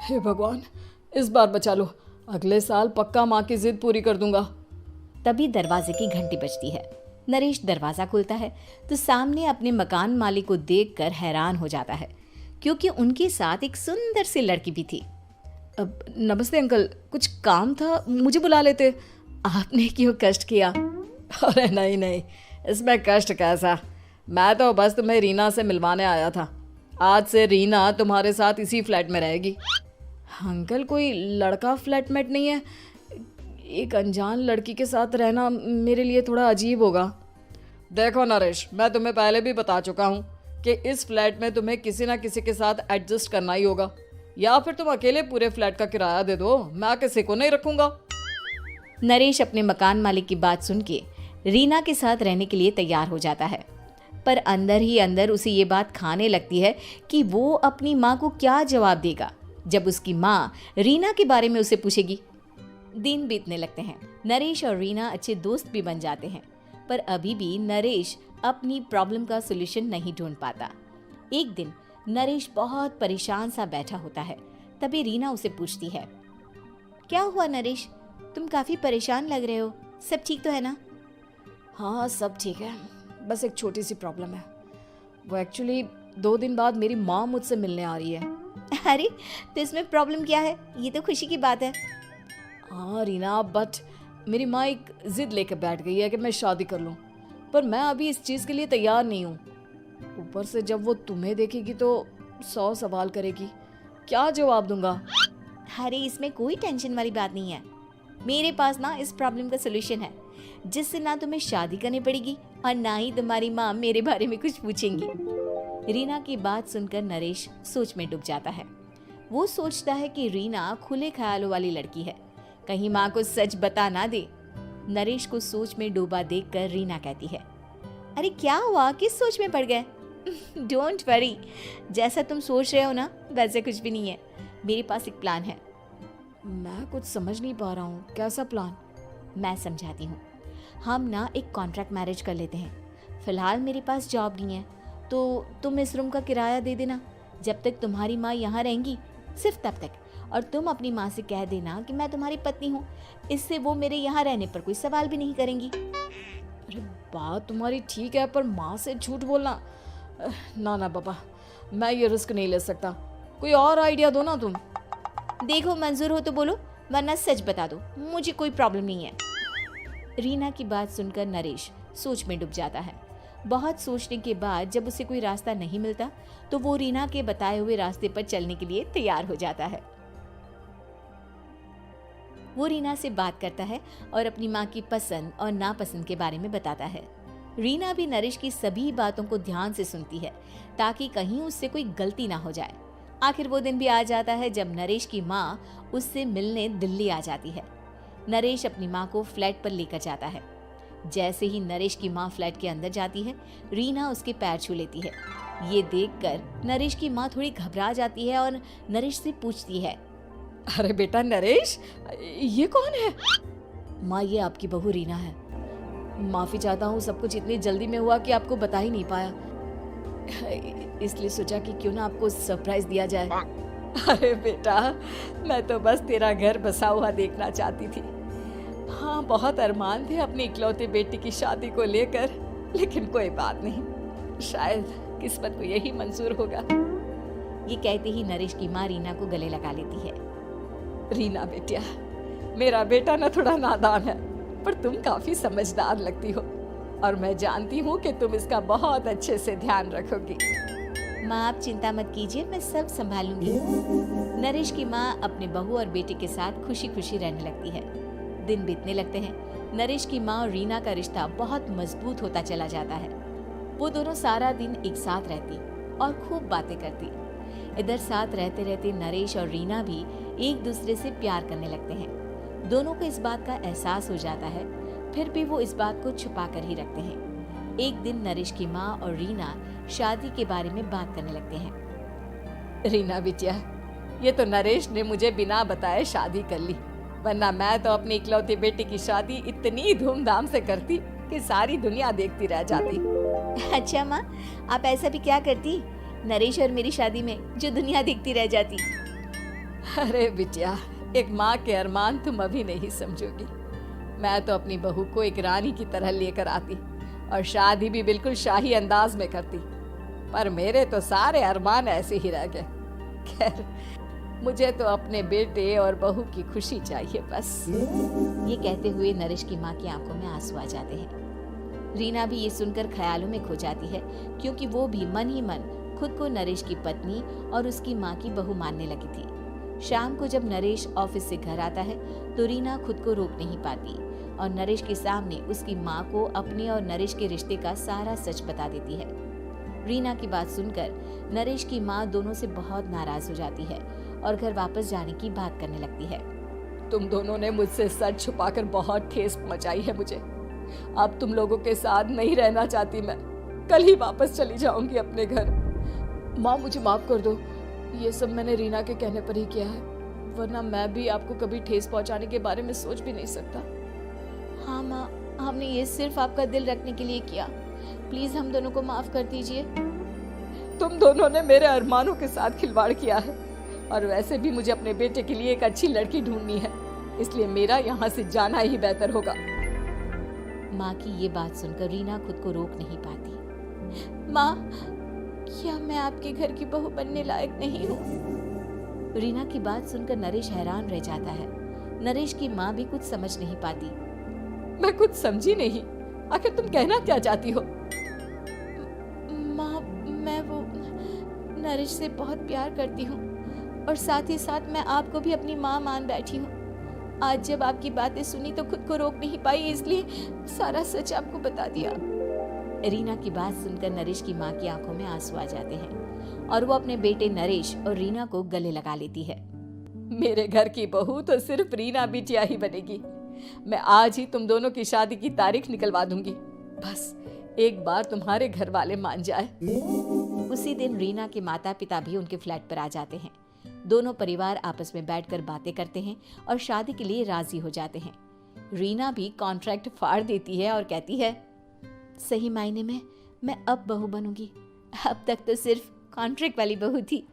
हे भगवान, इस बार बचा लो। अगले साल पक्का माँ की जिद पूरी कर दूंगा। तभी दरवाजे की घंटी बजती है। नरेश दरवाजा खोलता है तो सामने अपने मकान मालिक को देखकर हैरान हो जाता है, क्योंकि उनके साथ एक सुंदर सी लड़की भी थी। अब नमस्ते अंकल, कुछ काम था, मुझे बुला लेते। आपने क्यों कष्ट किया? अरे नहीं नहीं, इसमें कष्ट कैसा। मैं तो बस तुम्हें रीना से मिलवाने आया था। आज से रीना तुम्हारे साथ इसी फ्लैट में रहेगी। अंकल, कोई लड़का फ्लैटमेट नहीं है? एक अनजान लड़की के साथ रहना मेरे लिए थोड़ा अजीब होगा। देखो नरेश, मैं तुम्हें पहले भी बता चुका हूँ कि इस फ्लैट में तुम्हें किसी ना किसी के साथ एडजस्ट करना ही होगा, या फिर तुम अकेले पूरे फ्लैट का किराया दे दो, मैं किसी को नहीं रखूंगा। नरेश अपने मकान मालिक की बात सुन के रीना के साथ रहने के लिए तैयार हो जाता है, पर अंदर ही अंदर उसे ये बात खाने लगती है कि वो अपनी माँ को क्या जवाब देगा जब उसकी माँ रीना के बारे में उसे पूछेगी। दिन बीतने लगते हैं। नरेश और रीना अच्छे दोस्त भी बन जाते हैं, पर अभी भी नरेश अपनी प्रॉब्लम का सलूशन नहीं ढूंढ पाता। एक दिन नरेश बहुत परेशान सा बैठा होता है। तभी रीना उसे पूछती है, क्या हुआ नरेश, तुम काफी परेशान लग रहे हो, सब ठीक तो है ना? हाँ सब ठीक है, बस एक छोटी सी प्रॉब्लम है। वो एक्चुअली 2 दिन बाद मेरी माँ मुझसे मिलने आ रही है। अरे तो इसमें प्रॉब्लम क्या है, ये तो खुशी की बात है। हाँ रीना, बट मेरी माँ एक जिद लेकर बैठ गई है कि मैं शादी कर लूँ, पर मैं अभी इस चीज़ के लिए तैयार नहीं हूँ। ऊपर से जब वो तुम्हें देखेगी तो 100 सवाल करेगी, क्या जवाब दूंगा? अरे इसमें कोई टेंशन वाली बात नहीं है। मेरे पास ना इस प्रॉब्लम का सलूशन है, जिससे ना तुम्हें शादी करनी पड़ेगी और ना ही तुम्हारी माँ मेरे बारे में कुछ पूछेंगी। रीना की बात सुनकर नरेश सोच में डूब जाता है। वो सोचता है कि रीना खुले ख्यालों वाली लड़की है, कहीं माँ को सच बता ना दे। नरेश को सोच में डूबा देखकर रीना कहती है, अरे क्या हुआ, किस सोच में पड़ गए? डोंट वरी, जैसा तुम सोच रहे हो ना वैसे कुछ भी नहीं है। मेरे पास एक प्लान है। मैं कुछ समझ नहीं पा रहा हूँ, कैसा प्लान? मैं समझाती हूँ। हम ना एक कॉन्ट्रैक्ट मैरिज कर लेते हैं। फिलहाल मेरे पास जॉब नहीं है, तो तुम इस रूम का किराया दे देना जब तक तुम्हारी माँ यहाँ रहेंगी, सिर्फ तब तक। और तुम अपनी माँ से कह देना कि मैं तुम्हारी पत्नी हूँ, इससे वो मेरे यहाँ रहने पर कोई सवाल भी नहीं करेंगी। अरे बात तुम्हारी ठीक है, पर माँ से झूठ बोलना, ना ना पापा, मैं ये रिस्क नहीं ले सकता। कोई और आइडिया दो ना तुम। देखो मंजूर हो तो बोलो, वरना सच बता दो, मुझे कोई प्रॉब्लम नहीं है। रीना की बात सुनकर नरेश सोच में डूब जाता है। बहुत सोचने के बाद जब उसे कोई रास्ता नहीं मिलता तो वो रीना के बताए हुए रास्ते पर चलने के लिए तैयार हो जाता है। वो रीना से बात करता है और अपनी माँ की पसंद और नापसंद के बारे में बताता है। रीना भी नरेश की सभी बातों को ध्यान से सुनती है, ताकि कहीं उससे कोई गलती ना हो जाए। आखिर वो दिन भी आ जाता है जब नरेश की माँ उससे मिलने दिल्ली आ जाती है। नरेश अपनी माँ को फ्लैट पर लेकर जाता है। जैसे ही नरेश की माँ फ्लैट के अंदर जाती है, रीना उसके पैर छू लेती है। ये देखकर नरेश की माँ थोड़ी घबरा जाती है और नरेश से पूछती है, अरे बेटा नरेश, ये कौन है? माँ ये आपकी बहू रीना है। माफ़ी चाहता हूँ, सब कुछ इतनी जल्दी में हुआ कि आपको बता ही नहीं पाया, इसलिए सोचा कि क्यों ना आपको सरप्राइज दिया जाए। अरे बेटा, मैं तो बस तेरा घर बसा हुआ देखना चाहती थी। हाँ, बहुत अरमान थे अपनी इकलौती बेटी की शादी को लेकर, लेकिन कोई बात नहीं, शायद किस्मत को यही मंजूर होगा। ये कहते ही नरेश की माँ रीना को गले लगा लेती है। रीना बेटिया, मेरा बेटा ना थोड़ा नादान है, पर तुम काफी समझदार लगती हो, और मैं जानती हूँ कि तुम इसका बहुत अच्छे से ध्यान रखोगी। माँ आप चिंता मत कीजिए, मैं सब संभालूंगी। नरेश की माँ अपने बहू और बेटे के साथ खुशी खुशी रहने लगती है। दिन बीतने लगते हैं। नरेश की माँ और रीना का रिश्ता बहुत मजबूत होता चला जाता है। वो दोनों सारा दिन एक साथ रहती और खूब बातें करती। इधर साथ रहते रहते नरेश और रीना भी एक दूसरे से प्यार करने लगते हैं। दोनों को इस बात का एहसास हो जाता है, फिर भी वो इस बात को छुपा कर ही रखते हैं। एक दिन नरेश की माँ और रीना शादी के बारे में बात करने लगते हैं। रीना बिटिया, ये तो नरेश ने मुझे बिना बताए शादी कर ली, वरना मैं तो अपनी इकलौती बेटी की शादी इतनी धूमधाम से करती कि सारी दुनिया देखती रह जाती। अच्छा माँ, आप ऐसा भी क्या करती नरेश और मेरी शादी में जो दुनिया देखती रह जाती? अरे बिटिया, एक माँ के अरमान तुम अभी नहीं समझोगी। मैं तो अपनी बहू को एक रानी की तरह लेकर आती और शादी भी बिल्कुल शाही अंदाज में करती, पर मेरे तो सारे अरमान ऐसे ही रह गए। खैर, मुझे तो अपने बेटे और बहू की खुशी चाहिए बस। ये कहते हुए नरेश की माँ की आंखों में आंसू आ जाते हैं। रीना भी ये सुनकर ख्यालों में खो जाती है, क्योंकि वो भी मन ही मन खुद को नरेश की पत्नी और उसकी माँ की बहू मानने लगी थी। शाम को जब नरेश ऑफिस से घर आता है तो रीना खुद को रोक नहीं पाती और नरेश के सामने उसकी माँ को अपने और नरेश के रिश्ते का सारा सच बता देती है। रीना की बात सुनकर नरेश की माँ दोनों से बहुत नाराज हो जाती है और घर वापस जाने की बात करने लगती है। तुम दोनों ने मुझसे सच छुपाकर बहुत ठेस पहुंचाई है मुझे। अब तुम लोगों के साथ नहीं रहना चाहती मैं। कल ही वापस चली जाऊंगी अपने घर। माँ, मुझे माफ कर दो। ये सब मैंने रीना के कहने पर ही किया है, वरना मैं भी आपको कभी ठेस पहुंचाने के बारे में सोच भी नहीं सकता। हाँ माँ, हमने ये सिर्फ आपका दिल रखने के लिए किया। प्लीज हम दोनों को माफ कर दीजिए। तुम दोनों ने मेरे अरमानों के साथ खिलवाड़ किया है, और वैसे भी मुझे अपने बेटे के लिए एक अच्छी लड़की ढूंढनी है, इसलिए मेरा यहाँ से जाना ही बेहतर होगा। माँ की ये बात सुनकर रीना खुद को रोक नहीं पाती। माँ, क्या मैं आपके घर की बहू बनने लायक नहीं हूँ? रीना की बात सुनकर नरेश हैरान रह जाता है। नरेश की माँ भी कुछ समझ नहीं पाती। मैं कुछ समझी नहीं, आखिर तुम कहना क्या चाहती हो? माँ, मैं वो नरेश से बहुत प्यार करती हूँ और साथ ही साथ मैं आपको भी अपनी माँ मान बैठी हूँ। आज जब आपकी बातें सुनी तो खुद को रोक नहीं पाई, इसलिए सारा सच आपको बता दिया। रीना की बात सुनकर नरेश की माँ की आंखों में आंसू आ जाते हैं और वो अपने बेटे नरेश और रीना को गले लगा लेती है। मेरे घर की बहू तो सिर्फ रीना बिटिया ही बनेगी। मैं आज ही तुम दोनों की शादी की तारीख निकलवा दूंगी, बस एक बार तुम्हारे घर वाले मान जाए। उसी दिन रीना के माता पिता भी उनके फ्लैट पर आ जाते हैं। दोनों परिवार आपस में बैठकर बातें करते हैं और शादी के लिए राजी हो जाते हैं। रीना भी कॉन्ट्रैक्ट फाड़ देती है और कहती है, सही मायने में मैं अब बहू बनूंगी। अब तक तो सिर्फ कॉन्ट्रैक्ट वाली बहू थी।